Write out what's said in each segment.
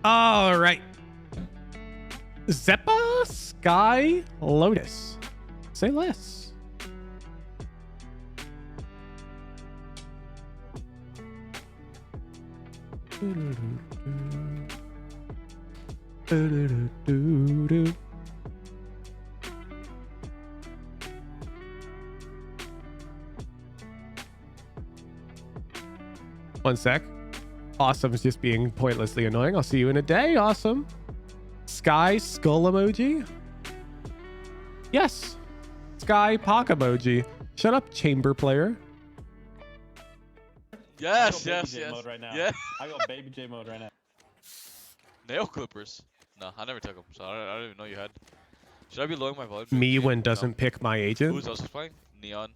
All right. Xeppaa, Skye, Lotus. Say less. One sec. Awesome is just being pointlessly annoying. I'll see you in a day. Awesome. Skye skull emoji. Yes. Skye pock emoji. Shut up, chamber player. Yes, I go yes, Baby J yes. mode right now. Yeah. I go Baby J mode right now. Nail clippers. No, I never took them, so I don't even know you had. Should I be lowering my volume? Me when No. doesn't pick my agent. Who's else playing? Neon.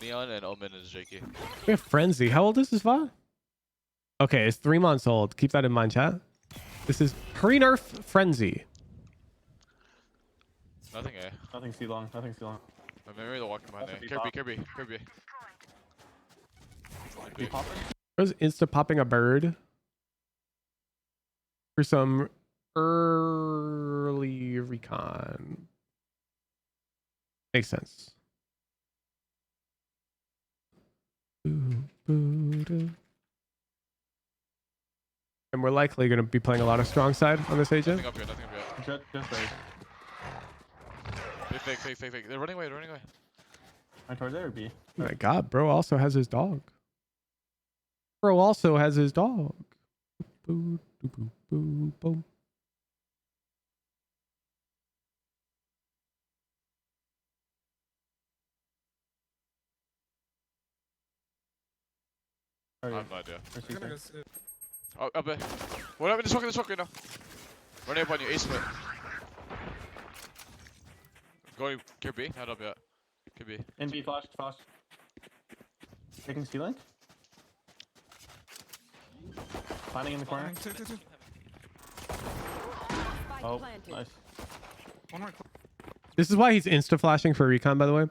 Neon and Omen is JK. We have Frenzy. How old is this VOD? Okay, it's 3 months old. Keep that in mind, chat. This is pre-nerf Frenzy. Nothing, eh? Nothing's too long. Nothing's too long. Maybe they're walking behind there. Kirby, Kirby. Be popping? I was insta popping a bird for some early recon. Makes sense. And we're likely going to be playing a lot of strong side on this agent. Nothing up here, nothing up here. Just raise. Fake. They're running away. Right towards there or B? Oh my god, bro also has his dog. Bro also has his dog. Boo, boo, boo, boo, boom. I have no idea. Where's he? Oh, up there. What happened? This fuck right now. Running up on you, ace split. Going Kirby, not up yet. Kirby. In B, flash. Taking C-Link. Planning in the corner. Oh, nice. This is why he's insta flashing for recon, by the way.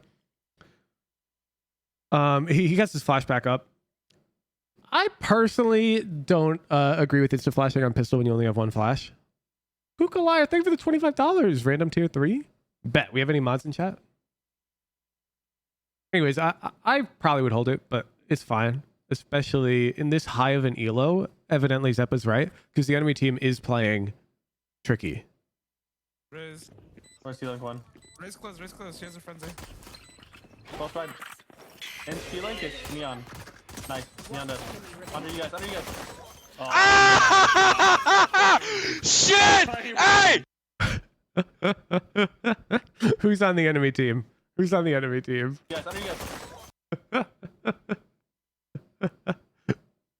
He gets his flash back up. I personally don't agree with insta flashing on pistol when you only have one flash. Kukalaya, thank you for the $25. Random tier 3. Bet. We have any mods in chat? Anyways, I probably would hold it, but it's fine. Especially in this high of an elo. Evidently Xeppaa's right, because the enemy team is playing tricky. Raise. Where's C-Link one? Raise close. She has a frenzy. Close right. In C-Link, it's Neon. Nice. Neon dead. Under you guys. Oh. Ah! Shit! Hey! Who's on the enemy team? Under you guys.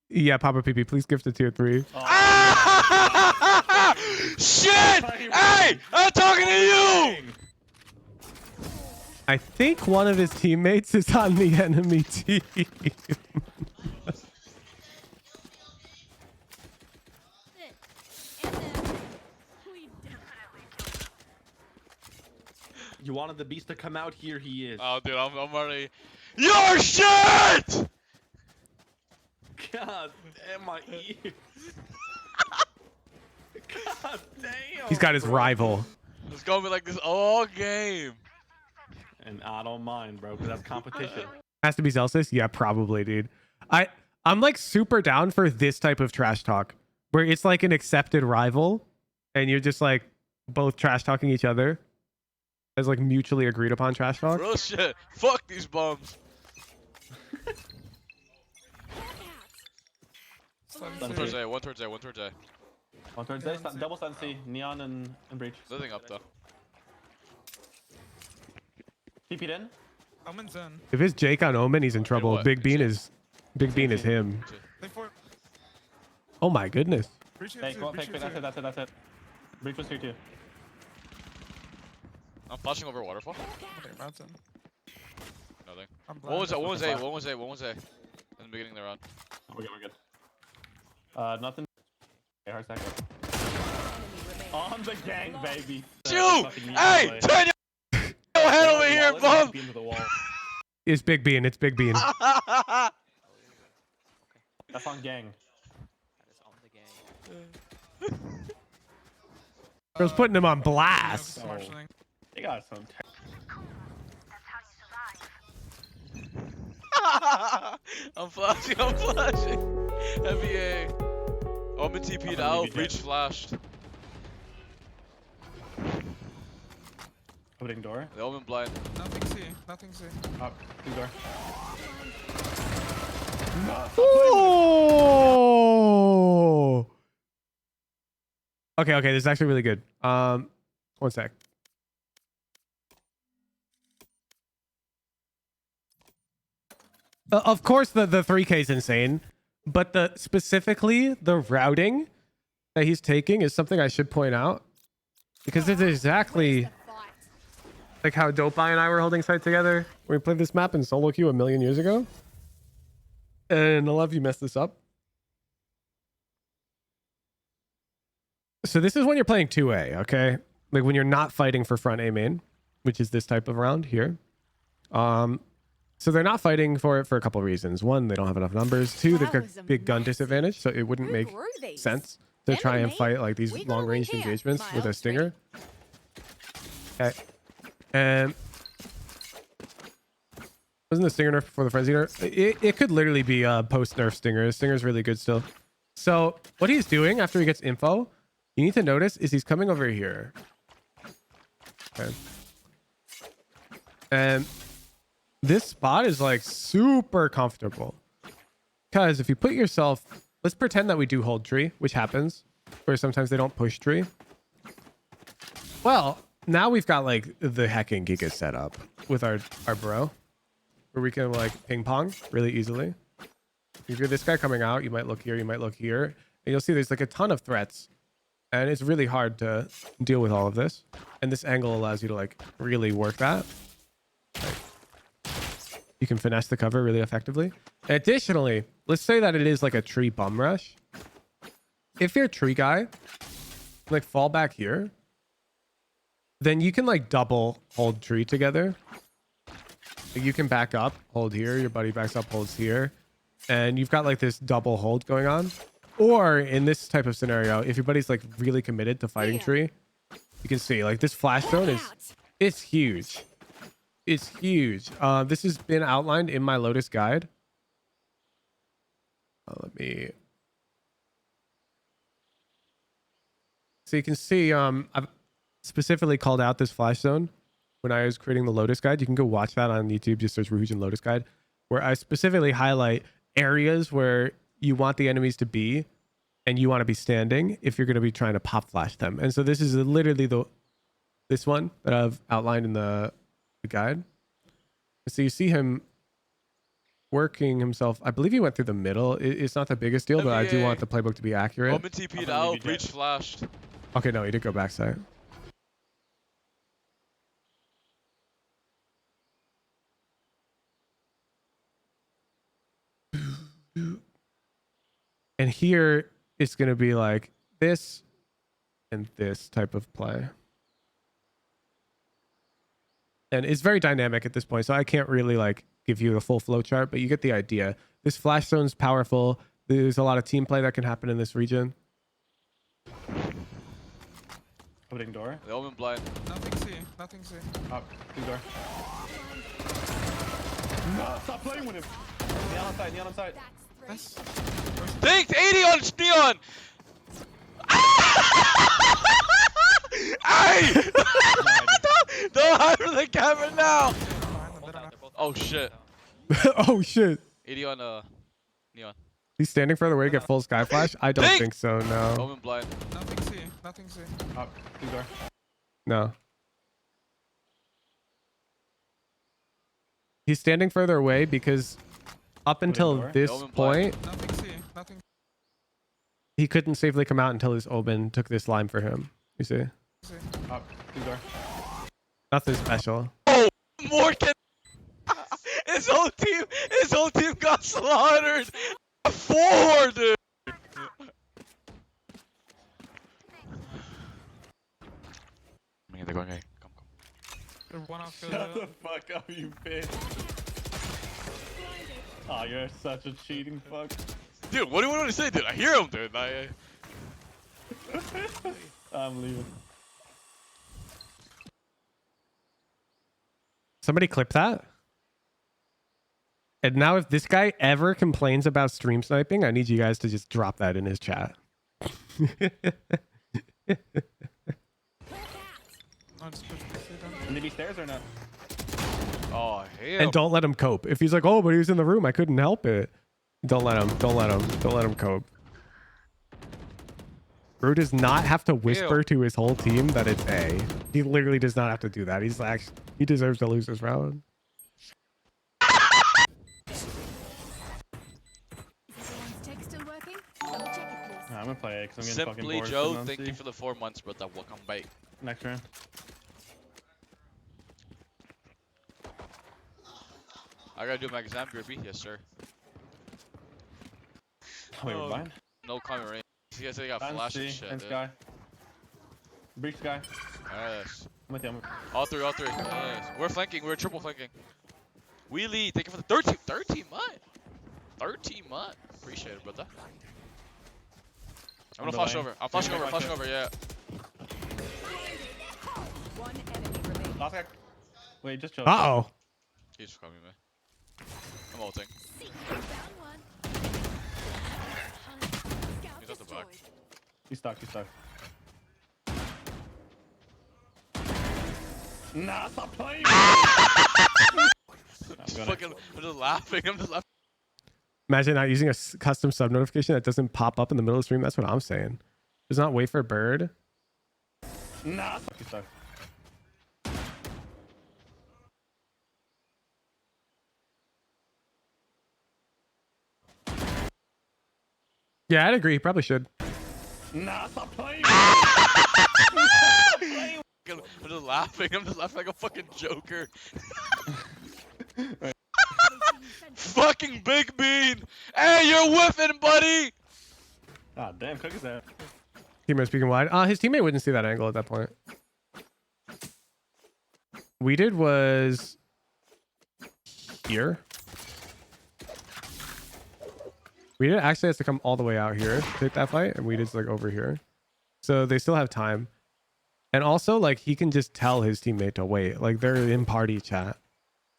Yeah, Papa PP, please gift a tier 3. Oh. Ah! Shit! Hey! I'm talking to you! I think one of his teammates is on the enemy team. You wanted the beast to come out, here he is. Oh, dude, I'm already. Your shit! God damn my ears. God damn. He's got his rival. It's gonna be like this all game. And I don't mind, bro, because that's competition. Has to be Celsius? Yeah, probably, dude. I'm like super down for this type of trash talk where it's like an accepted rival and you're just like both trash talking each other as like mutually agreed upon trash talk. Real shit. Fuck these bums. One towards A. One towards A. Double stun C. Neon and Breach. Nothing up though. TP'd in. Omen's in. If it's Jake on Omen, he's in trouble. what? Big Bean is him. They for. Oh my goodness. Breach Fake, go on, fake. That's it. Breach was here too. I'm flashing over waterfall. Okay, mountain. Nothing. I'm What was blind. A? What was A? In the beginning of the round. We're good. Nothing. Okay, hard second. On the gang, baby. Shoot! Hey! Turn your head over here, bum! It's Big Bean. It's Big Bean. That's on gang. That is on the gang. I was putting him on blast. Neo's marshalling. They got some. I'm flashing, I'm flashing. Heavy A. Omen TP'd out, breach flashed. Opening door. The Omen blind. Nothing C. Nothing C. Oh, new door. Oh. Okay, this is actually really good. One sec. Of course, the 3K is insane, but specifically the routing that he's taking is something I should point out, because it's exactly like how Dopeye and I were holding site together when we played this map in solo queue a million years ago. And a lot of you messed this up. So this is when you're playing 2A, okay? Like when you're not fighting for front A main, which is this type of round here. So they're not fighting for it for a couple of reasons. One, they don't have enough numbers. Two, they've got big gun disadvantage, so it wouldn't make sense to try and fight like these long-range engagements with a stinger. Okay. And wasn't the stinger nerf before the frenzy nerf? It could literally be a post-nerf stinger. The stinger's really good still. So what he's doing after he gets info, you need to notice, is he's coming over here. Okay. And this spot is like super comfortable. Because if you put yourself, let's pretend that we do hold tree, which happens, where sometimes they don't push tree. Well, now we've got like the hecking giga set up with our bro, where we can like ping pong really easily. If you're this guy coming out, you might look here, you might look here, and you'll see there's like a ton of threats. And it's really hard to deal with all of this. And this angle allows you to like really work that. Like, you can finesse the cover really effectively. Additionally, let's say that it is like a tree bum rush. If you're a tree guy, like fall back here, then you can like double hold tree together. Like, you can back up, hold here, your buddy backs up, holds here. And you've got like this double hold going on. Or in this type of scenario, if your buddy's like really committed to fighting tree, you can see like this flash zone it's huge. It's huge. This has been outlined in my Lotus guide. Let me. So you can see I've specifically called out this flash zone when I was creating the Lotus guide. You can go watch that on YouTube. Just search Rouge and Lotus guide, where I specifically highlight areas where you want the enemies to be and you want to be standing if you're going to be trying to pop flash them. And so this is literally this one that I've outlined in the guide. So you see him working himself. I believe he went through the middle. It's not the biggest deal, but I do want the playbook to be accurate. Omen TP'd out, breach flashed. Okay, no, he did go backside. And here it's going to be like this and this type of play. And it's very dynamic at this point, so I can't really like give you a full flow chart, but you get the idea. This flash zone's powerful. There's a lot of team play that can happen in this region. Opening door. The Omen blind. Nothing C. Nothing C. Oh, new door. No, stop playing with him. Neon on side, neon on side. Nice. Dinked 80 on Neon! Hey! Don't hide from the camera now! Oh shit. Oh shit. 80 on Neon. He's standing further away to get full sky flash? I don't think so, no. Omen blind. Nothing C. Nothing C. Oh, new door. No. He's standing further away because up until door. this Omen point, Nothing C. Nothing he couldn't safely come out until his Omen took this line for him. You see? C. Oh, new door. Nothing special. Morgan! His whole team got slaughtered! 4, dude! They're going A. Come. They're one off Shut the fuck up, you bitch. Oh, you're such a cheating fuck. Dude, what do you want me to say, dude? I hear him, dude. I'm leaving. Somebody clip that. And now if this guy ever complains about stream sniping, I need you guys to just drop that in his chat. No, just push the C down. Can they be stairs or not? Oh hell. And don't let him cope. If he's like, oh, but he was in the room, I couldn't help it. Don't let him. Don't let him. Don't let him cope. Bro does not have to whisper to his whole team that it's A. He literally does not have to do that. He's actually, he deserves to lose this round. I'm gonna play it because I'm getting fucking Simply bored. Joe, sitting on thank C. you for the 4 months, brother. Welcome back. Next round. I gotta do my exam, Grippy. Yes, sir. Wait, Oh, we're fine. No comment range. You guys say they got I'm flash C and shit. and dude. Skye. Breach Skye. Yes. I'm with you. All three. Yes. We're flanking. We're triple flanking. We lead. Thank you for the 13 month. 13 month. Appreciate it, brother. I'm gonna flash over. I'm flashing over. Flashing over. Yeah. One enemy remaining. Last guy. Wait, just chill. Uh-oh. He's coming, man. I'm ulting. He's at the back. He's stuck. He's stuck. Nah, stop playing. Fucking, I'm just laughing. I'm just laughing. Imagine not using a custom sub notification that doesn't pop up in the middle of the stream. That's what I'm saying. Does not wait for a bird. Nah, he's stuck. Yeah, I'd agree. Probably should. Nah, stop playing. I'm just laughing. I'm just laughing like a fucking joker. Fucking Big Bean. Hey, you're whiffing, buddy. Ah, damn, cook his ass. Teammate speaking wide. His teammate wouldn't see that angle at that point. We did was here. We did actually has to come all the way out here to take that fight, and we did like over here. So they still have time. And also, like, he can just tell his teammate to wait. Like, they're in party chat.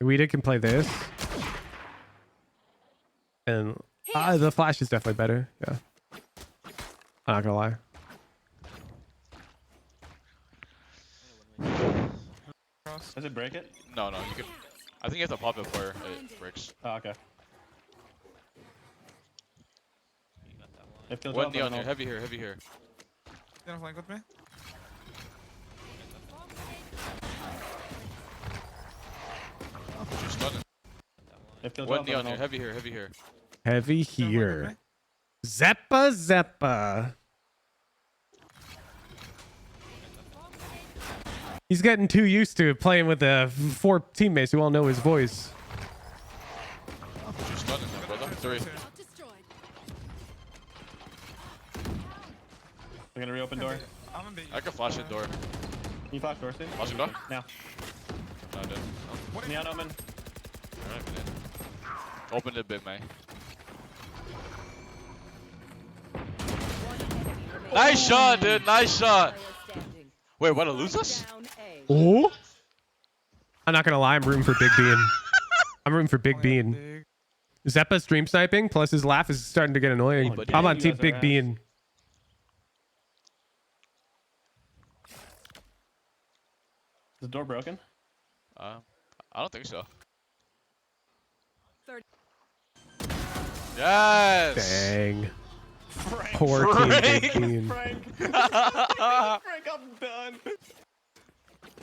We did can play this. And the flash is definitely better. Yeah. I'm not gonna lie. Does it break it? No, you can. I think you have to pop it before it breaks. Oh, okay. If kills What off, neon then here? I'll- Heavy here. You wanna flank with me? Just stunning. If kills What off, neon then here? I'll- Heavy here. Heavy You wanna flank with here. me? Xeppaa. He's getting too used to playing with the 4 teammates who all know his voice. Just stunning them, brother. 3. We're gonna reopen door. I'm gonna beat you. I can flash in door. Can you flash door soon? Flashing door? Now. No, I didn't. What Neon omen. Alright, we did. Open it, big man. Nice shot, dude. Nice shot. Wait, what? To lose us? Oh? I'm not gonna lie, I'm rooting for Big Bean. I'm rooting for Big Oh, yeah, Bean. big. Xeppaa stream sniping plus his laugh is starting to get annoying. Oh, I'm on you team guys are Big ass. Bean. Is the door broken? I don't think so. 30. Yes. Dang. Frank. Poor team Big Frank. Bean. Frank. Frank, I'm done.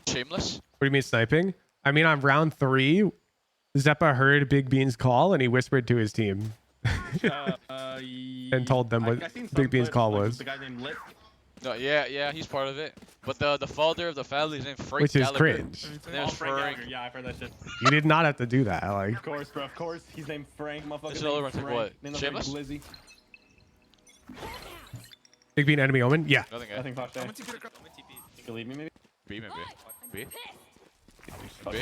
Shameless. What do you mean sniping? I mean, on round 3, Xeppaa heard Big Bean's call and he whispered to his team and told them what I seen some Big Bean's clips, call like, was. The guy named Lit. No, yeah, he's part of it. But the father of the family is named Frank Which is Gallagher. cringe. His Oh, name is Frank Frank. Gallagher. Yeah, I've heard that shit. You did not have to do that. Like, Of course, bro. Of course. He's named Frank. Motherfucker. This is all named over, like, Frank. what? Named Shameless? Lizzie. Big Bean enemy omen? Yeah. Nothing. I think Fox I'm Day. gonna TP the crowd. You can leave me, maybe? B maybe. B. Fuck. B.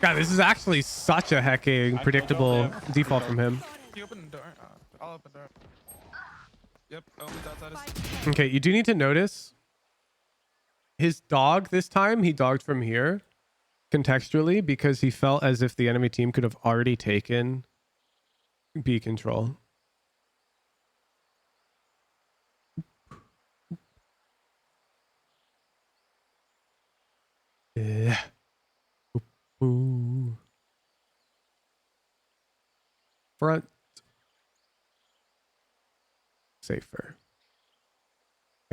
God, this is actually such a hecking, I predictable don't know. default from him. You open the door. I'll open the door. Yep. Only outside is. Spike Okay, you do need to notice his dog this time. He dogged from here contextually because he felt as if the enemy team could have already taken B control. Yeah. Ooh. Front. Safer.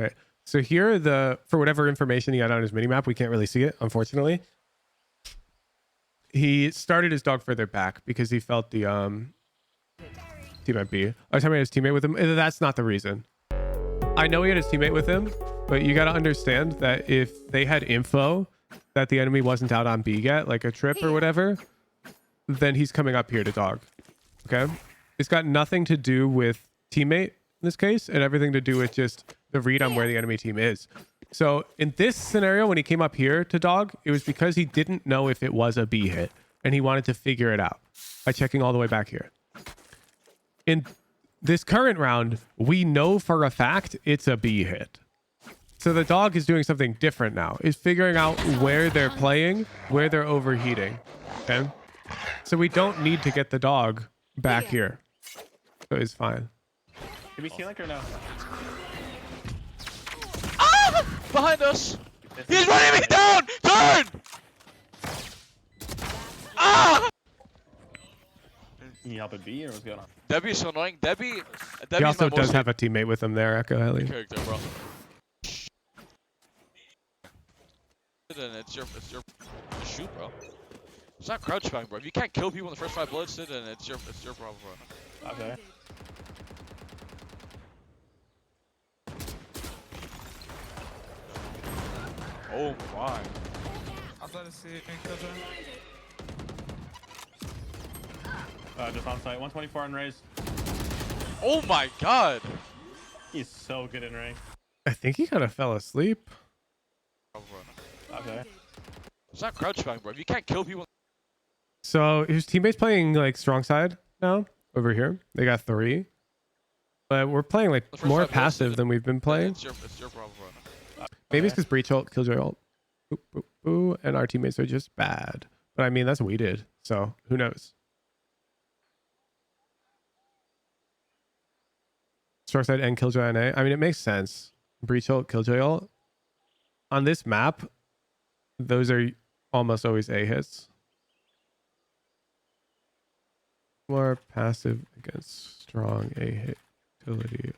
Okay. So here are for whatever information he had on his minimap, we can't really see it, unfortunately. He started his dog further back because he felt the teammate B. I was talking about his teammate with him. That's not the reason. I know he had his teammate with him, but you got to understand that if they had info that the enemy wasn't out on B yet, like a trip or whatever, then he's coming up here to dog. Okay? It's got nothing to do with teammate in this case and everything to do with just the read on where the enemy team is. So in this scenario, when he came up here to dog, it was because he didn't know if it was a B hit and he wanted to figure it out by checking all the way back here. In this current round, we know for a fact it's a B hit. So the dog is doing something different now. Is figuring out where they're playing, where they're overheating. Okay? So we don't need to get the dog back here. So it's fine. Did we see like or no? Behind us! He's running me down! Turn! Ah! Can you help it B or what's going on? Debbie's so annoying. He Debbie's also my does most have a teammate with him there, Echo Heli. character, bro. And it's your just shoot, bro. It's not crouch bang, bro. If you can't kill people in the first 5 bullets, then it's your problem, bro. Okay. Oh my. Outside is C. Killjoy. Just on site. 124 on raise. Oh my god. He's so good in Ray. I think he kind of fell asleep. Okay. It's not crouch bang, bro. If you can't kill people. So his teammate's playing like strong side now over here. They got 3. But we're playing like The first more 5 bullets, passive than we've been playing. It's your problem, bro. Maybe it's because Breach ult, Killjoy ult. Boop, boop, boop, and our teammates are just bad. But I mean, that's what we did. So who knows? Strong side and Killjoy on A. I mean, it makes sense. Breach ult, Killjoy ult. On this map, those are almost always A hits. More passive against strong A hit utility.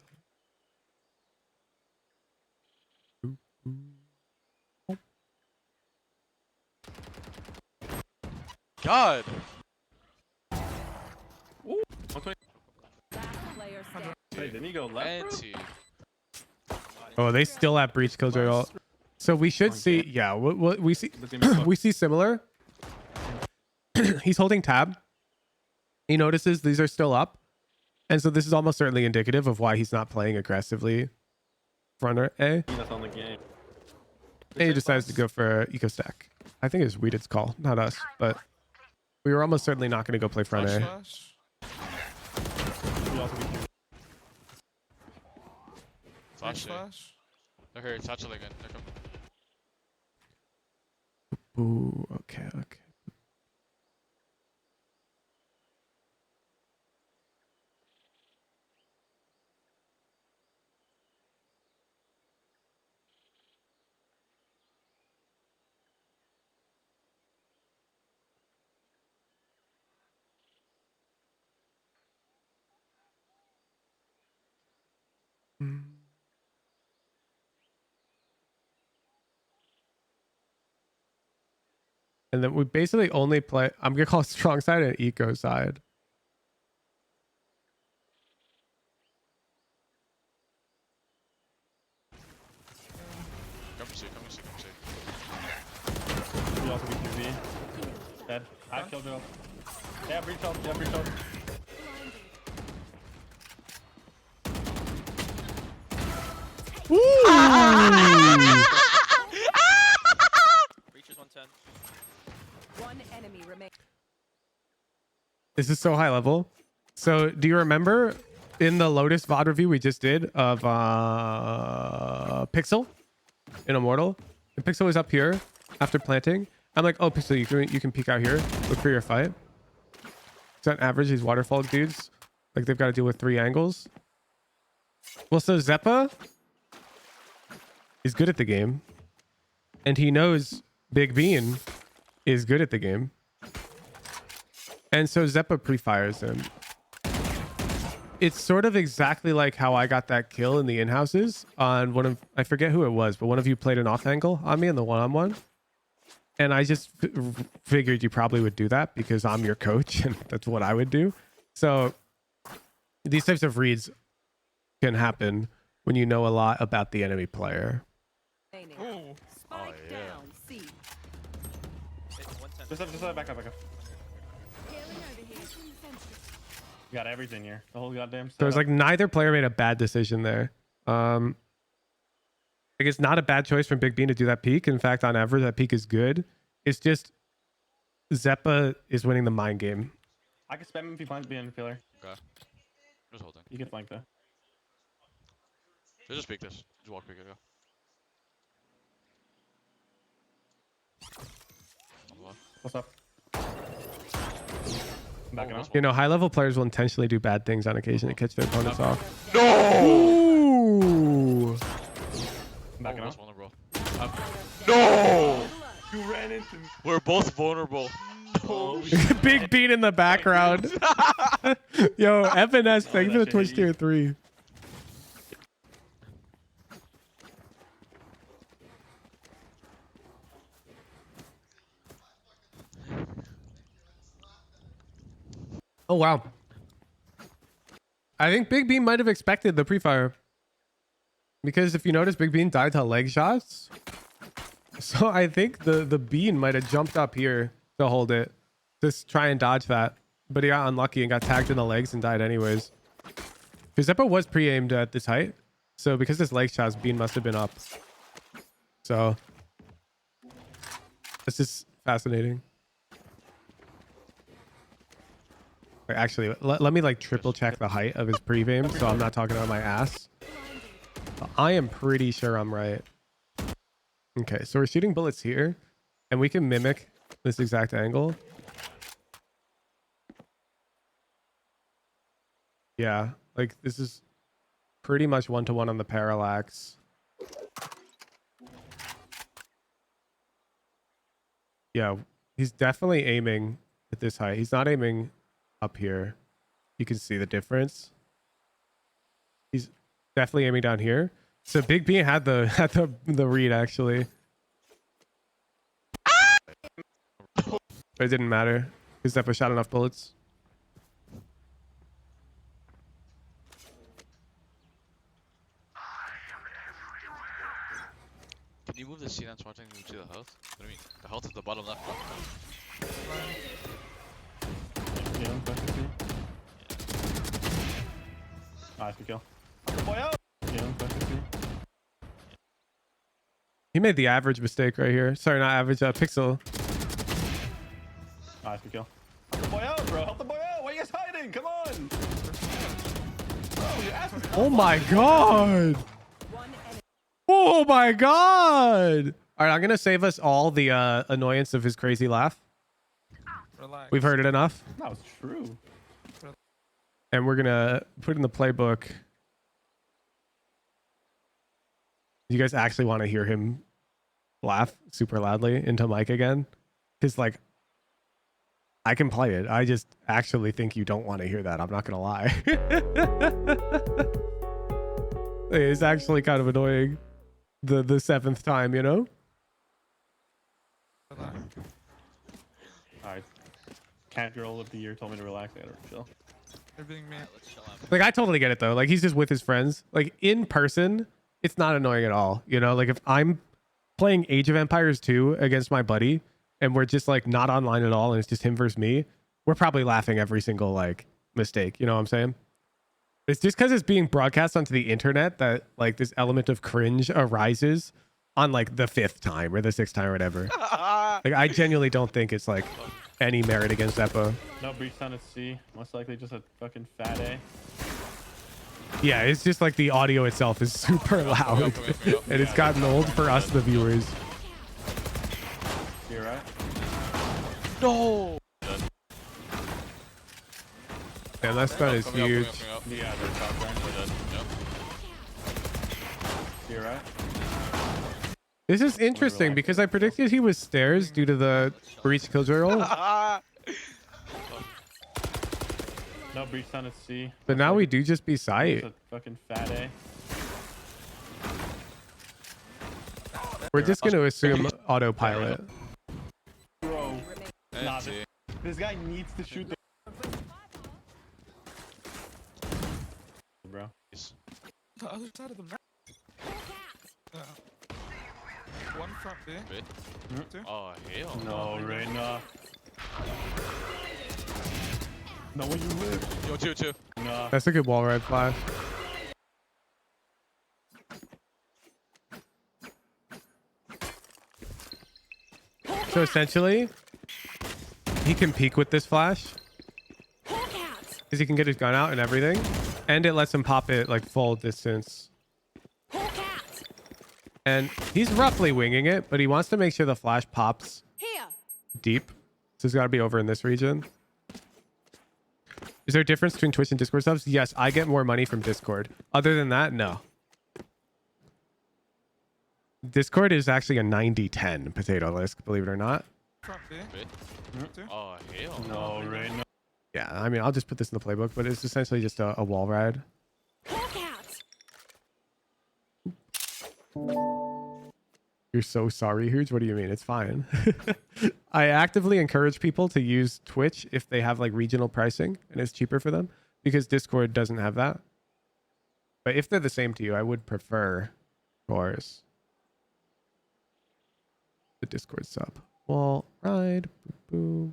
God. Okay. last player standing. Wait, didn't he go left? Bro? Anti. Oh, they still have Breach Killjoy ult. So we should see, yeah, we see we see similar. He's holding tab. He notices these are still up. And so this is almost certainly indicative of why he's not playing aggressively fronter A. That's on the game. And he decides to go for Eco Stack. I think it's Weeded's call, not us, but we were almost certainly not going to go play front Flash, A. flash. We also be here. Flash. Flash. They're here. Satchel again. They're coming. Ooh, okay, okay. And then we basically only play, I'm going to call it strong side and eco side. Come see. We also be QB. Dead. I killed Joe. Yeah, breach ult. Yeah, breach ult. Breacher's 110. One enemy remains. This is so high level. So do you remember in the Lotus VOD review we just did of Pixel in Immortal. And Pixel was up here after planting. I'm like, oh, Pixel, you can peek out here. Look for your fight. So on average, these waterfall dudes, like they've got to deal with 3 angles. Well, so Xeppaa is good at the game. And he knows Big Bean is good at the game. And so Xeppaa pre-fires him. It's sort of exactly like how I got that kill in the in-houses on one of, I forget who it was, but one of you played an off angle on me in the one-on-one. And I just figured you probably would do that because I'm your coach and that's what I would do. So these types of reads can happen when you know a lot about the enemy player. Ooh. Spike down. C. Hey, 110. Just back up. You got everything here. The whole goddamn So it's setup. like neither player made a bad decision there. Like it's not a bad choice from Big Bean to do that peak. In fact, on average, that peak is good. It's just Xeppaa is winning the mind game. I can spam him if he plans being a pillar. Okay. Just holding. You can flank though. Just pick this. Just walk pick it. Go. What's up? I'm backing off. You know, high level players will intentionally do bad things on occasion to catch their opponents off. No! Ooh! I'm backing That's off. vulnerable. No! You ran into me. We're both vulnerable. Oh, Big Bean in the background. Yo, FNS, thank you for the Twitch tier 3. Oh, wow. I think Big Bean might have expected the pre-fire. Because if you notice, Big Bean died to leg shots. So I think the Bean might have jumped up here to hold it. Just try and dodge that. But he got unlucky and got tagged in the legs and died anyways. Because Xeppaa was pre-aimed at this height. So because his leg shots, Bean must have been up. So this is fascinating. Wait, actually, let me like triple check the height of his pre-aim so I'm not talking out my ass. I am pretty sure I'm right. Okay, so we're shooting bullets here and we can mimic this exact angle. Yeah, like this is pretty much 1-to-1 on the parallax. Yeah, he's definitely aiming at this height. He's not aiming up here. You can see the difference. He's definitely aiming down here. So Big Bean had the read actually. But it didn't matter. He's definitely shot enough bullets. Can you move the scene and smart thing to the health? What do you mean? The health of the bottom left. Yeah, I'm back with you. Nice, good kill. Boy, out! Yeah, I'm back with you. He made the average mistake right here. Sorry, not average. Pixel. Nice, good kill. Help the boy out, bro. Help the boy out. Why are you guys hiding? Come on. Bro, your ass is Oh my god. Oh my god. All right, I'm gonna save us all the annoyance of his crazy laugh. Relax. We've heard it enough, That was true. and we're gonna put in the playbook. You guys actually want to hear him laugh super loudly into mic again? Because like, I can play it. I just actually think you don't want to hear that. I'm not gonna lie. It's actually kind of annoying. The 7th time, you know? Relax. Alright. Cat girl of the year told me to relax. I gotta chill. They're being mean. Let's chill out. Like, I totally get it though. Like, he's just with his friends. Like, in person, it's not annoying at all. You know, like if I'm playing Age of Empires 2 against my buddy and we're just like not online at all and it's just him versus me, we're probably laughing every single like mistake. You know what I'm saying? It's just because it's being broadcast onto the internet that like this element of cringe arises on like the 5th time or the 6th time or whatever. Like, I genuinely don't think it's like any merit against Xeppaa. No breach down at C. Most likely just a fucking fat A. Yeah, it's just like the audio itself is super loud. And it's gotten old for us, the viewers. You're right. No. Man, that stun is huge. Yeah, they're top rank. You're right. This is interesting because I predicted he was stairs due to the breach killjoy roll. No breach down at C. But now we do just be It's sight. a fucking fat A. We're just going to assume autopilot. Bro, nah, NT. this guy needs to shoot the. Bro. The other side of the map. One front B. Bit. Two. Oh hell. No, Reyna. No way you live. Yo, two. Nah. That's a good wall ride flash. So essentially, he can peek with this flash because he can get his gun out and everything, and it lets him pop it like full distance. And he's roughly winging it, but he wants to make sure the flash pops deep. So it's got to be over in this region. Is there a difference between Twitch and Discord subs? Yes, I get more money from Discord. Other than that, no. Discord is actually a 90-10 potato list, believe it or not. Front B. Bit. Two. Oh hell. No, Reyna. Yeah, I mean, I'll just put this in the playbook, but it's essentially just a wall ride. You're so sorry, Huge. What do you mean? It's fine. I actively encourage people to use Twitch if they have like regional pricing and it's cheaper for them because Discord doesn't have that. But if they're the same to you, I would prefer, of course, the Discord sub. Wall ride. Boop, boop.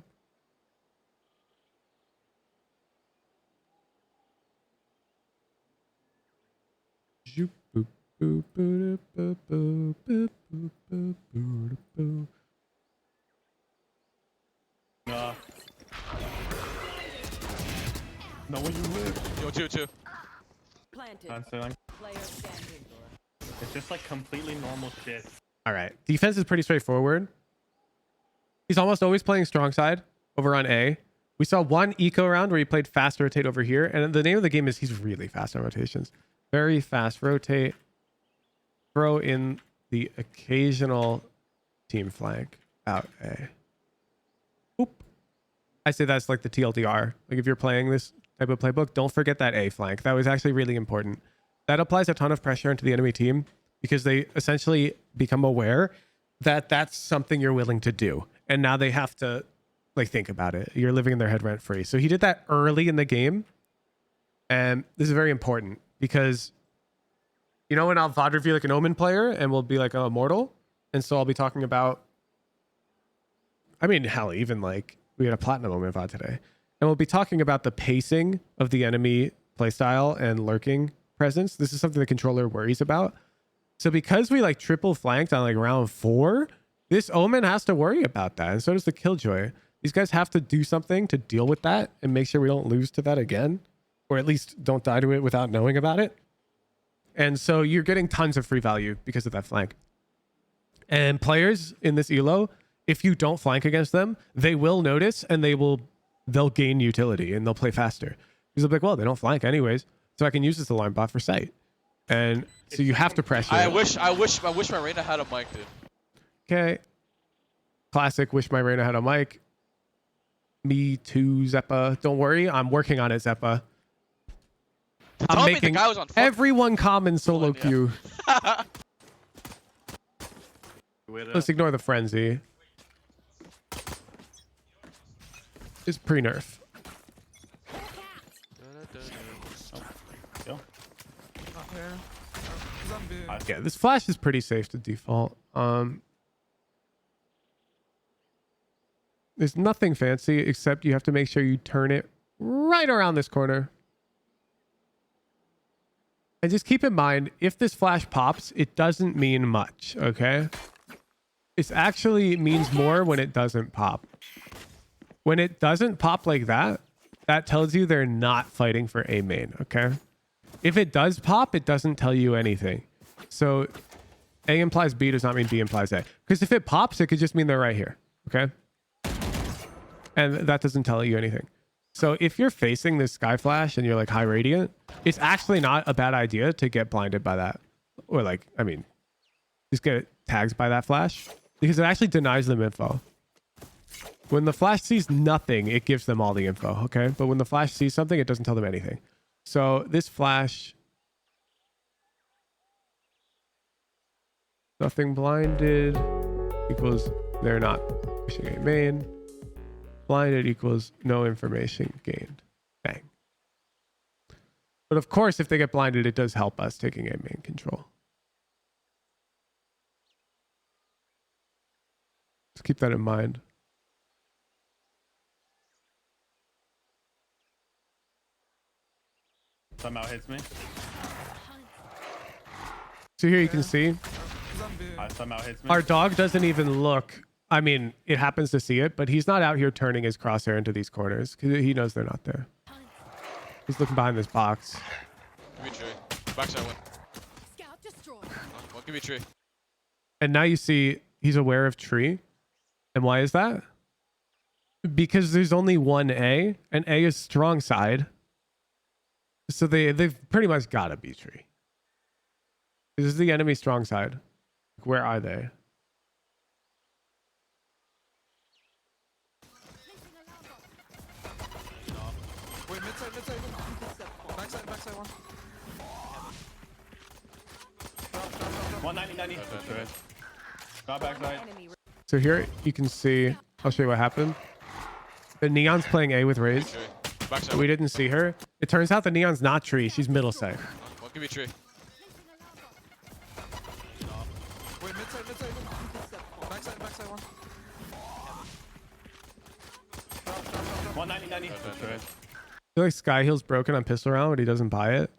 Zoop, boop, boop, boop, boop, boop, boop, boop, boop, boop, boop. Nah. No way you live. Yo, two. Planted. I'm saying Player standing. it's just like completely normal shit. All right. Defense is pretty straightforward. He's almost always playing strong side over on A. We saw one eco round where he played fast rotate over here. And the name of the game is he's really fast on rotations. Very fast rotate. Throw in the occasional team flank out A. Oop. I say that's like the TLDR. Like if you're playing this type of playbook, don't forget that A flank. That was actually really important. That applies a ton of pressure into the enemy team because they essentially become aware that that's something you're willing to do. And now they have to like think about it. You're living in their head rent free. So he did that early in the game. And this is very important because, you know, when I'll VOD review like an Omen player and we'll be like, oh, Immortal. And so I'll be talking about, I mean, hell, even like we had a Platinum Omen VOD today. And we'll be talking about the pacing of the enemy playstyle and lurking presence. This is something the controller worries about. So because we like triple flanked on like round 4, this Omen has to worry about that. And so does the Killjoy. These guys have to do something to deal with that and make sure we don't lose to that again. Or at least don't die to it without knowing about it. And so you're getting tons of free value because of that flank. And players in this elo, if you don't flank against them, they will notice and they'll gain utility and they'll play faster. Because they'll be like, well, they don't flank anyways, so I can use this alarm bot for sight. And so you have to pressure. I wish my Reyna had a mic, dude. Okay. Classic. Wish my Reyna had a mic. Me too, Xeppaa. Don't worry, I'm working on it, Xeppaa. I'm Tell me the making guy was on fuck- everyone common solo Yeah. queue. With Let's ignore the frenzy. It's pre-nerf. Yo. Not here. He's on B. Yeah, this flash is pretty safe to default. There's nothing fancy except you have to make sure you turn it right around this corner. And just keep in mind, if this flash pops, it doesn't mean much, okay? It actually means more when it doesn't pop. When it doesn't pop like that, that tells you they're not fighting for A main, okay? If it does pop, it doesn't tell you anything. So A implies B does not mean B implies A. Because if it pops, it could just mean they're right here. Okay. And that doesn't tell you anything. So if you're facing this Skye flash and you're like high radiant, it's actually not a bad idea to get blinded by that. Or like, I mean, just get tagged by that flash because it actually denies them info. When the flash sees nothing, it gives them all the info. Okay. But when the flash sees something, it doesn't tell them anything. So this flash, nothing blinded equals they're not pushing a main. Blinded equals no information gained. Bang. But of course, if they get blinded, it does help us taking a main control. Just keep that in mind. Somehow hits me. So here you can see Zombie. Somehow hits me. our dog doesn't even look. I mean, it happens to see it, but he's not out here turning his crosshair into these corners because he knows they're not there. He's looking behind this box. Give me a tree. Backside one. Scout destroyed. One, give me a tree. And now you see he's aware of tree. And why is that? Because there's only one A, and A is strong side. So they've pretty much got to be tree. This is the enemy strong side. Where are they? Wait, mid-side. Backside one. 190. Dead, dead. Got backside. Enemy So here you can see, I'll show you what happened. The Neon's playing A with Raze. Tree. Backside We one. didn't see her. It turns out the Neon's not tree. She's middle side. One, give me a tree. Wait, mid-side. Backside one. 190. Dead, dead, dead. I feel like Skye Heel's broken on pistol round, but he doesn't buy it.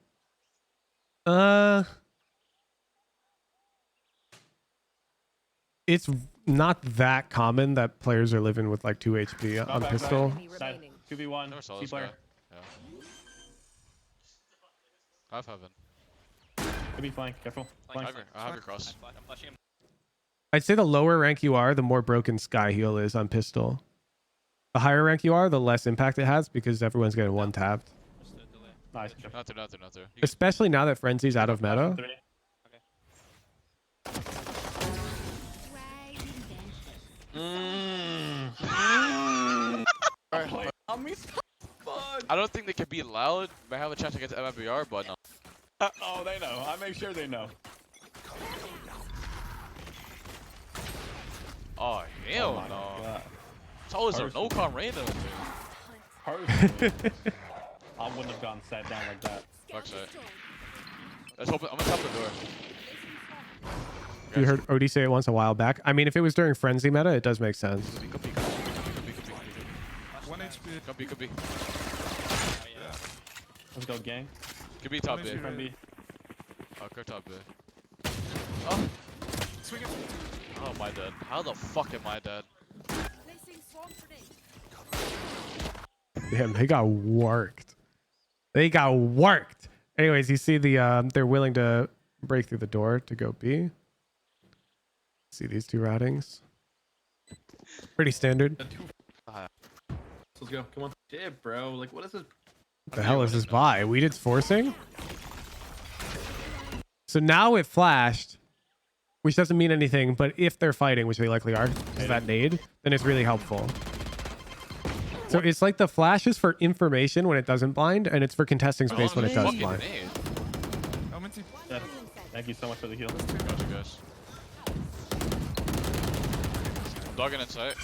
It's not that common that players are living with like 2 HP on back, pistol. enemy Side. remaining. 2v1. Never saw C this guy. player. Yeah. I have heaven. Could be flank. Careful. I Flank. have your cross. I'm flashing him. I'd say the lower rank you are, the more broken Skye Heel is on pistol. The higher rank you are, the less impact it has because everyone's getting one tapped. Just a delay. Nice. Not there. You can- Especially now that Frenzy's out of meta. 3. I don't think they can be loud. May have a chance against MMBR, but no. Oh, they know. I make sure they know. Oh, hell my no. God. It's always a Personally. no-con random. Personally, I wouldn't have gotten sat down like that. Backside. Let's open. I'm gonna top the door. You heard Odie say it once a while back. I mean, if it was during Frenzy meta, it does make sense. Could be. 1 HP. Could be. Oh, yeah. Let's go, gang. Could be top One B. HP. Friend B. Oh, go top B. Oh, Swing it. how am I dead? How the fuck am I dead? Placing swarm grenade. Damn, they got worked. They got worked. Anyways, you see the they're willing to break through the door to go B. See these two routings. Pretty standard. Let's go. Come on. Shit, bro. Like, what is this? What the hell is this buy? Weeded's forcing? So now it flashed, which doesn't mean anything, but if they're fighting, which they likely are, is that nade, then it's really helpful. So it's like the flash is for information when it doesn't blind, and it's for contesting space when it does Fucking blind. nade. I'm in team. Yeah. Thank you so much for the heal. Got you guys. Dogging in sight.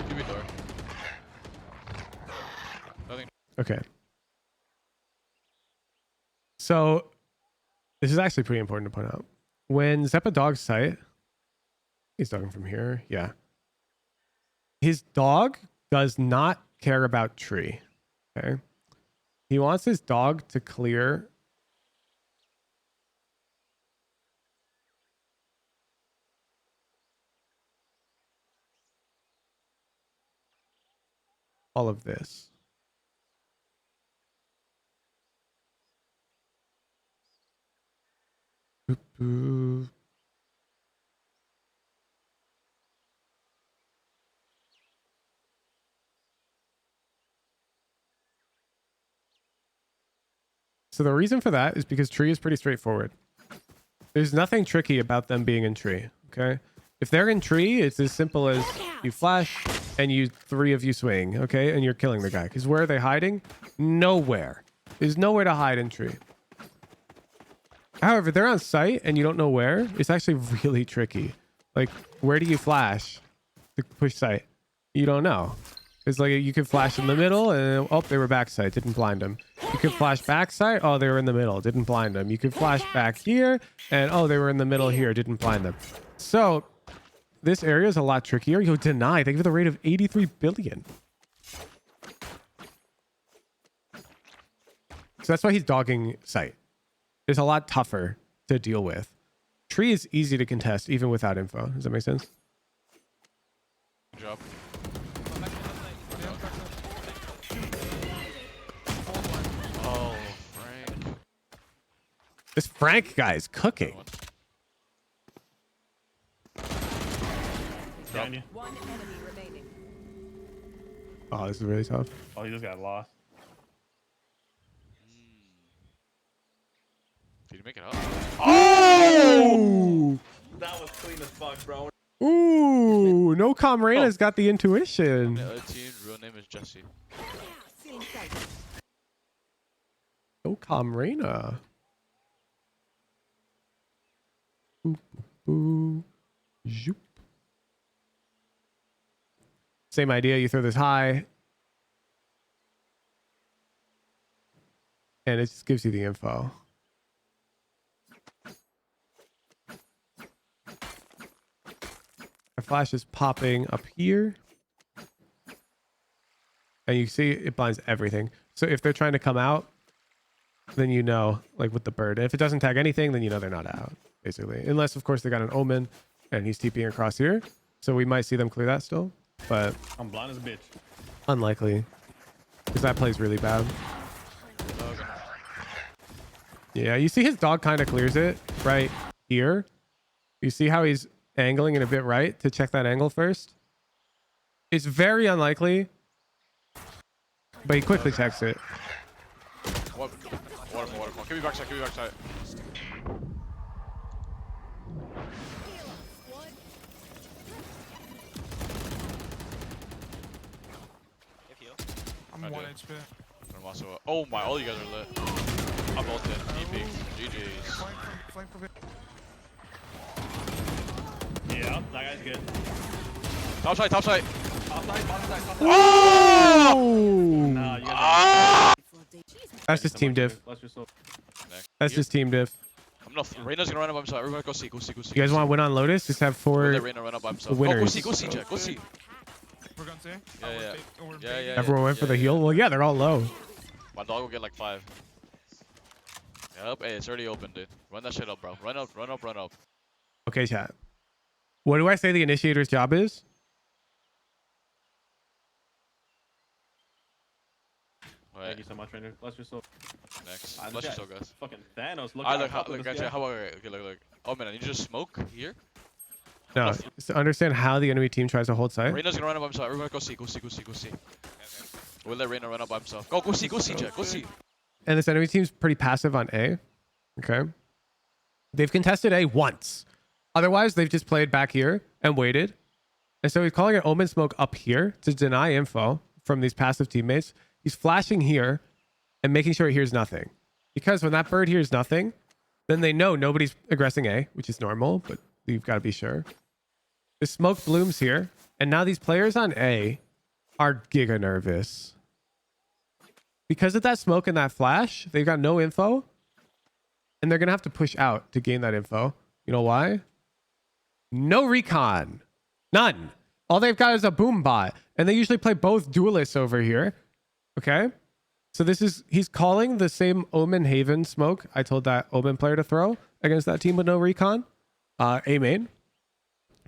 Give me door. Nothing. Okay. So this is actually pretty important to point out. When Xeppaa dogs sight, he's dogging from here. Yeah. His dog does not care about tree. Okay. He wants his dog to clear all of this. Boo. So the reason for that is because tree is pretty straightforward. There's nothing tricky about them being in tree, okay? If they're in tree, it's as simple as you flash and you 3 of you swing, okay? And you're killing the guy. Because where are they hiding? Nowhere. There's nowhere to hide in tree. However, they're on site and you don't know where. It's actually really tricky. Like, where do you flash to push site? You don't know. It's like you could flash in the middle and oh, they were backside, didn't blind them. You could flash backside, oh, they were in the middle, didn't blind them. You could flash back here and oh, they were in the middle here, didn't blind them. So this area is a lot trickier. Yo, deny. Thank you for the rate of 83 billion. So that's why he's dogging site. It's a lot tougher to deal with. Tree is easy to contest even without info. Does that make sense? Good job. Oh, Frank. This Frank guy is cooking. Behind you. One enemy remaining. Oh, this is really tough. Oh, he just got lost. Did you make it up? Oh! That was clean as fuck, bro. Ooh, no Comrena's got the intuition. The other team's real name is Jesse. Seeing sight. No Comrena. Boop, boop, zoop. Same idea. You throw this high. And it just gives you the info. Our flash is popping up here. And you see it blinds everything. So if they're trying to come out, then you know, like with the bird. And if it doesn't tag anything, then you know they're not out, basically. Unless, of course, they got an omen and he's TPing across here. So we might see them clear that still. But I'm blind as a bitch. unlikely. Because that plays really bad. Yeah, you see his dog kind of clears it right here. You see how he's angling it a bit right to check that angle first? It's very unlikely. But he quickly checks it. Waterfall. Give me backside. If you. I'm I 1 do. HP. I'm also. Oh my! All you guys are lit. I'm ulted. EP. GG's. Flank for me. Yeah, that guy's good. Top side. Top side, bottom side, top side. Oh! Nah, you guys That's just team diff. Let's just look. That's just team diff. I'm not. Reyna's gonna run up by himself. Everyone go see. You guys want to win on Lotus? Just have Let 4 Reyna run up by himself. winners. Go see, Jack. Go see. We're gonna see. Yeah. Everyone went for the heal? Well, yeah, they're all low. My dog will get like 5. Yep. Hey, it's already open, dude. Run that shit up, bro. Run up. Okay, chat. What do I say the initiator's job is? Thank Wait. you so much, Ranger. Let's just look. Next. Ah, Bless you this so, guy- guys. Fucking Thanos. Look I at look. how Look, guys. How about? Okay, look. Oh man, you just smoke here. No, it's to understand how the enemy team tries to hold site. Reyna's gonna run up by himself. Everyone go see. We'll let Reyna run up by himself. Go see, Jack. Go see. And this enemy team's pretty passive on A. Okay. They've contested A once. Otherwise, they've just played back here and waited. And so he's calling it omen smoke up here to deny info from these passive teammates. He's flashing here and making sure he hears nothing. Because when that bird hears nothing, then they know nobody's aggressing A, which is normal, but you've got to be sure. The smoke blooms here. And now these players on A are giga nervous. Because of that smoke and that flash, they've got no info. And they're going to have to push out to gain that info. You know why? No recon. None. All they've got is a boom bot. And they usually play both duelists over here. Okay? So he's calling the same Omen Haven smoke I told that Omen player to throw against that team with no recon. A main.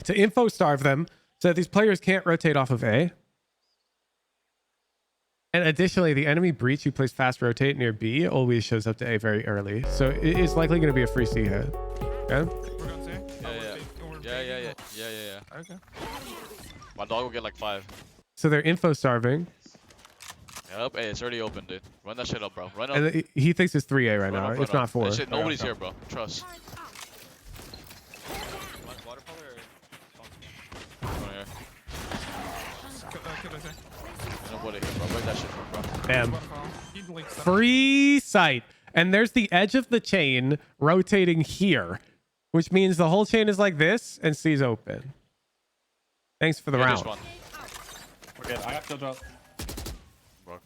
To info starve them so that these players can't rotate off of A. And additionally, the enemy breach who plays fast rotate near B always shows up to A very early. So it is likely going to be a free C hit. Okay. We're going C. Yeah. Okay. My dog will get like 5. So they're info starving, Yep, hey, it's already open, dude. Run that shit up, bro. Run up. and he thinks it's 3A right Run now. up, run It's not up. 4. That shit, nobody's here, bro. Trust. Want water polo or Come here. Could I say? There's nobody here, bro. Where's that shit from, bro? Damn. Waterfall. He leaks them. Free sight. And there's the edge of the chain rotating here, which means the whole chain is like this and C's open. Thanks for the Yeah, round. this one. We're good. I got still drop. Bro.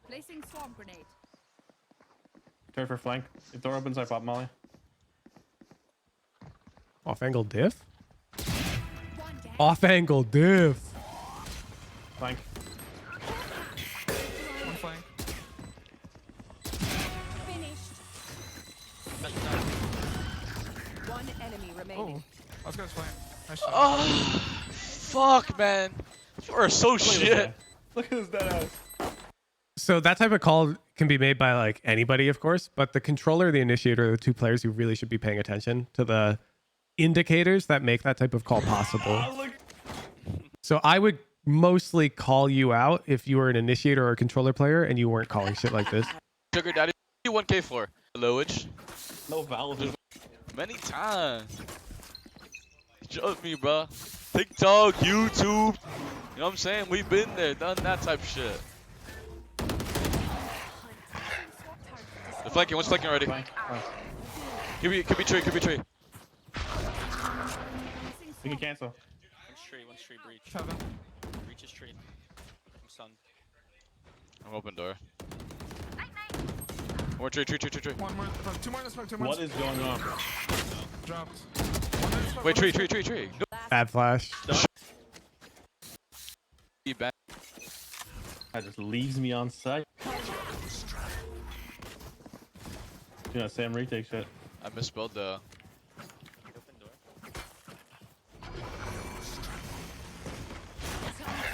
Placing swarm grenade. Turn for flank. If door opens, I pop Molly. Off angle diff? Off angle diff. Flank. One flank. Finished. One enemy remaining. Oh. Let's go this flank. Nice shot. Oh, fuck, man. You are so shit. Look at this dead ass. So that type of call can be made by like anybody, of course, but the controller, the initiator, are the two players who really should be paying attention to the indicators that make that type of call possible. So I would mostly call you out if you were an initiator or a controller player and you weren't calling shit like this. Sugar Daddy, 1K for Lowage. No valve. Many times. Trust me, bro. TikTok, YouTube. You know what I'm saying? We've been there, done that type of shit. The flanking, one's flanking already. Flank. Oh. Could be tree. We can cancel. one's tree breach. Heaven. Breach is tree. I'm stunned. I'm open door. More tree. One more. 2 more in the smoke. 2 more. What is going on? Dropped. One in the smoke, Wait, one in the tree. smoke. No. Bad flash. Back. That just leaves me on site. You know, Sam retake shit. I misspelled the. Open door.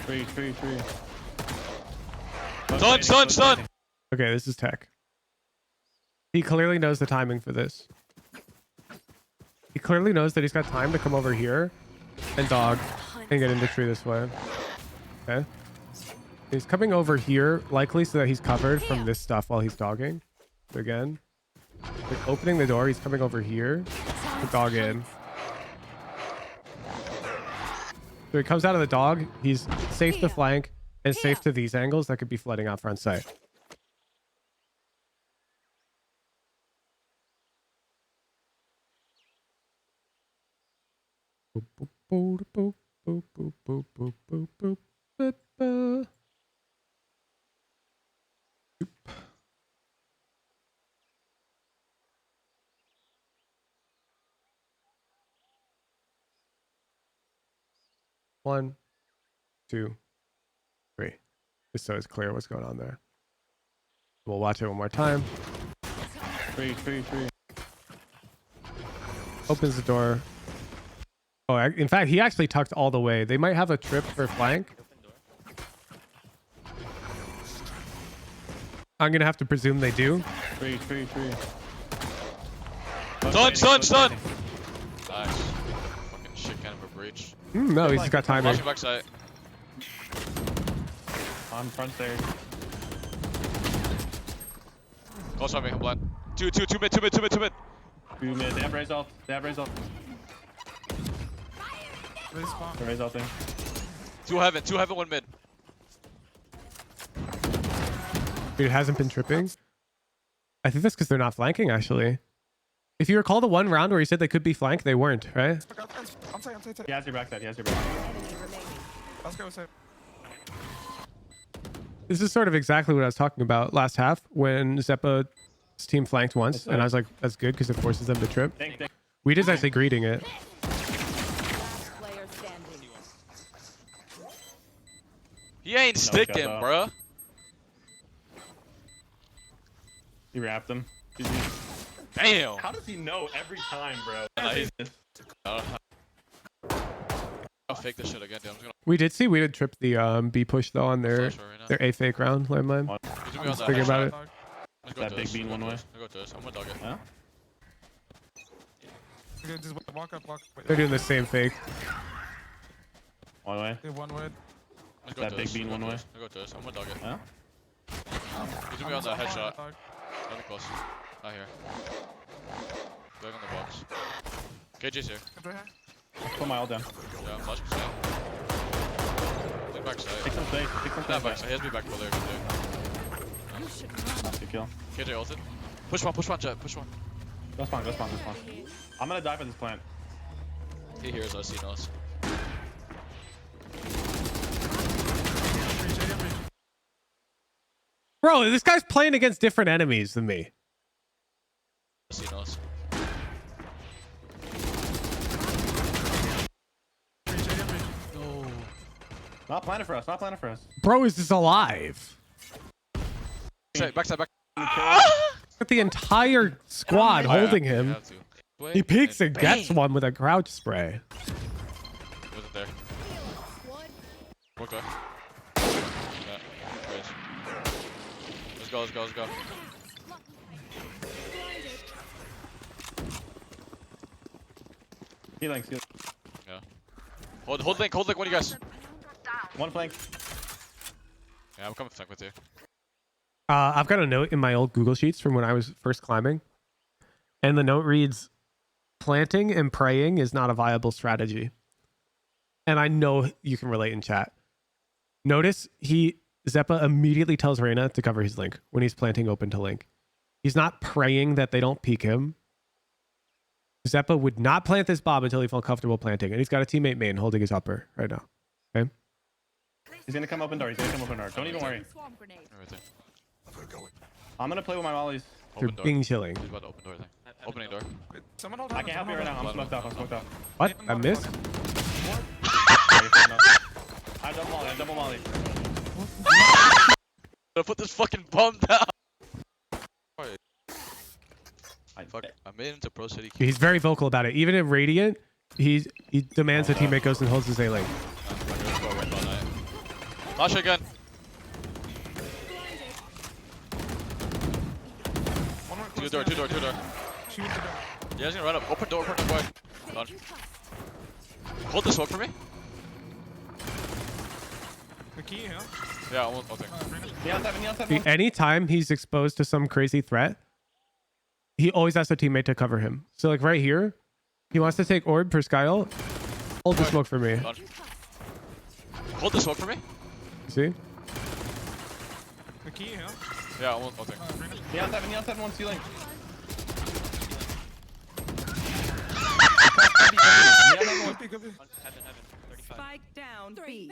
Free. Stun. Okay, this is tech. He clearly knows the timing for this. He clearly knows that he's got time to come over here and dog and get into tree this way. Okay. He's coming over here, likely so that he's covered from this stuff while he's dogging. So again, like opening the door, he's coming over here to dog in. So he comes out of the dog, he's safe to flank and safe to these angles that could be flooding out front sight. Boop, boop, boop, boop, boop, boop, boop, boop, boop, boop, boop, boop. Oop. One, 2, 3. Just so it's clear what's going on there. We'll watch it one more time. Free. Opens the door. Oh, in fact, he actually tucked all the way. They might have a trip for flank. Open door. I'm gonna have to presume they do. Free. Stun. Nice. Fucking shit kind of a breach. No, he's got timing. Watch your backside. On front stairs. Close on me, I'm blind. Two mid. 2 mid. They have raise ult. Respawn. Raise ulting. 2 heaven, 1 mid. Dude, it hasn't been tripping. I think that's because they're not flanking, actually. If you recall the one round where he said they could be flanked, they weren't, right? I'm tight. He has your backside. Enemy remaining. Let's go safe. This is sort of exactly what I was talking about last half when Xeppaa's team flanked once, and I was like, that's good because it forces them to trip. Think. We just actually greeting it. Last player standing. He ain't sticking, shut up. bruh. He wrapped him. Damn. How does he know every time, bro? I'll fake this shit again, dude. I'm just We did trip the B push though on their flash right now. their A fake round landmine. He's gonna be on that. Thinking about it. I'm Let's go That to big this. bean Let's go one to way. this. Let's go to this. I'm gonna dog it. Yeah. Okay, just walk up, walk. Wait, They're doing the same fake. One way. okay, one word. Let's go That to big this. bean Let's go one to way. this. Let's go to this. I'm gonna dog it. Yeah. He's gonna be on the headshot. Dog. That'll be close. Not here. Going on the box. KJ's here. Get right here. Put my ult down. Yeah, I'm flashing side. He's back side. Take some space. Take some Not back space. side. He has to be back further. Good kill. KJ ulted. Push one, Jet. Push one. Go spawn. Go spawn. Go spawn. I'm gonna die for this plant. He hears us, he knows. Bro, this guy's playing against different enemies than me. He knows. Not planted for us. Not planted for us. Bro is just alive. Backside, back. Got the entire squad holding him. He peeks and gets one with a crouch spray. Wasn't there. Walked away. Yeah, great. Let's go. Healing. Yeah. Hold link, what do you guys? One flank. Yeah, I'm coming flank with you. I've got a note in my old Google Sheets from when I was first climbing. And the note reads, planting and praying is not a viable strategy. And I know you can relate in chat. Notice Xeppaa immediately tells Reyna to cover his link when he's planting open to link. He's not praying that they don't peek him. Xeppaa would not plant this bomb until he felt comfortable planting. And he's got a teammate main holding his upper right now. Okay? He's gonna come open door. Don't even worry. Everything. I'm gonna play with my mollies. They're Open door. being chilling. He's about to open door thing. Opening door. Wait, someone hold I on. can't help you right now. I'm smoked off. What? I missed? I double molly. Gonna put this fucking bomb down. Fuck, I made it into Pro City. He's very vocal about it. Even in Radiant, he demands a teammate goes and holds his A link. Flash again. One more. Two door. Shoot the door. Yeah, he's gonna run up. Open door, boy. Done. Hold the smoke for me. The key, yeah? Yeah, I'll take. Neon 7. Anytime he's exposed to some crazy threat, he always asks a teammate to cover him. So like right here, he wants to take orb for Skye. Hold the smoke for me. Done. Hold the smoke for me. See? The key, yeah? Yeah, I'll take. Neon 7 one ceiling. Could be. Heaven. 35. Spike down B.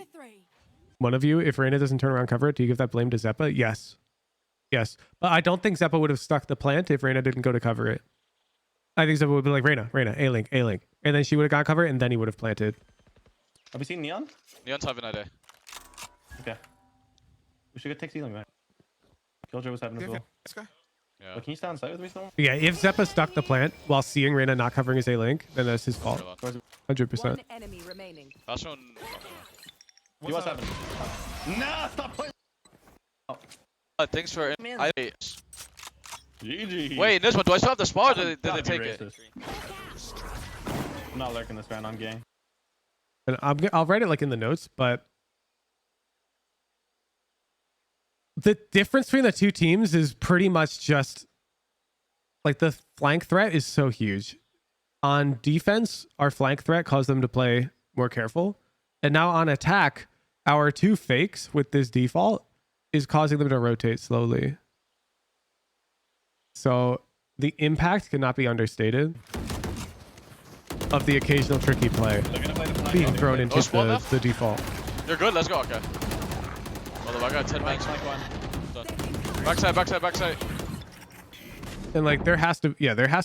One of you, if Reyna doesn't turn around cover it, do you give that blame to Xeppaa? Yes. Yes. But I don't think Xeppaa would have stuck the plant if Reyna didn't go to cover it. I think Xeppaa would be like, Reyna, A-link. And then she would have got cover and then he would have planted. Have you seen Neon? Neon's having a day. Okay. We should go take ceiling back. Killjoy was having as Yeah, well. this guy. Yeah. But can you stay on site with me still? Yeah, if Xeppaa stuck the plant while seeing Reyna not covering his A-link, then that's his fault. 100%. One enemy remaining. Last one. You was having. Nah, stop playing. Thanks for. GG. Wait, this one. Do I still have the spawn? Or did they Gotta be take it? racist. I'm not lurking this round. I'm gay. And I'll write it like in the notes, but the difference between the two teams is pretty much just like the flank threat is so huge. On defense, our flank threat caused them to play more careful. And now on attack, our two fakes with this default is causing them to rotate slowly. So the impact cannot be understated of the occasional tricky play They're gonna play the flank. being thrown into spawn left? the default. You're good. Let's go. Okay. Although I got 10 max. Flank one. Done. Backside. And like there has to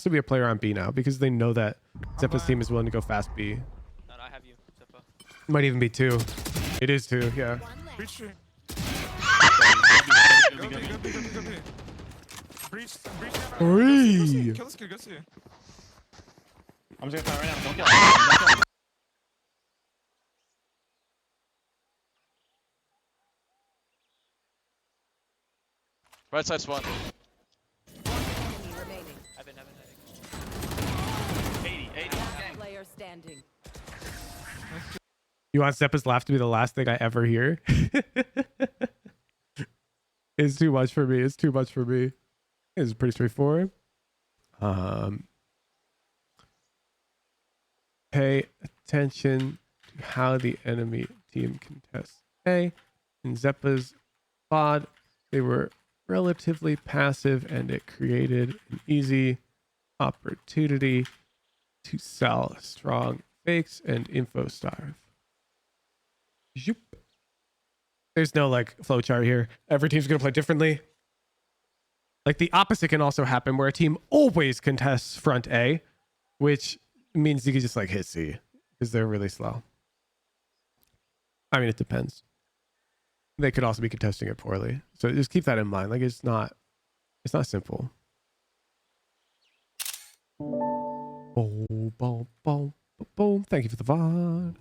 be a player on B now because they know that Xeppaa's team is willing to go fast B. And I have you, Xeppaa. Might even be 2. It is 2, yeah. Breach stream. Go Go B. B. Breach. Three. Kill this kid, go see. I'm just gonna fight right now. Don't kill him. Don't kill him. Right side spawn. standing. You want Xeppaa's laugh to be the last thing I ever hear? It's too much for me. It's too much for me. It's pretty straightforward. Pay attention to how the enemy team contests. A. In Xeppaa's pod, they were relatively passive and it created an easy opportunity to sell strong fakes and info starve. Zoop. There's no like flowchart here. Every team's gonna play differently. Like the opposite can also happen where a team always contests front A, which means you can just like hit C because they're really slow. I mean, it depends. They could also be contesting it poorly. So just keep that in mind. Like it's not simple. Boom, boom, boom, boom. Thank you for the VOD.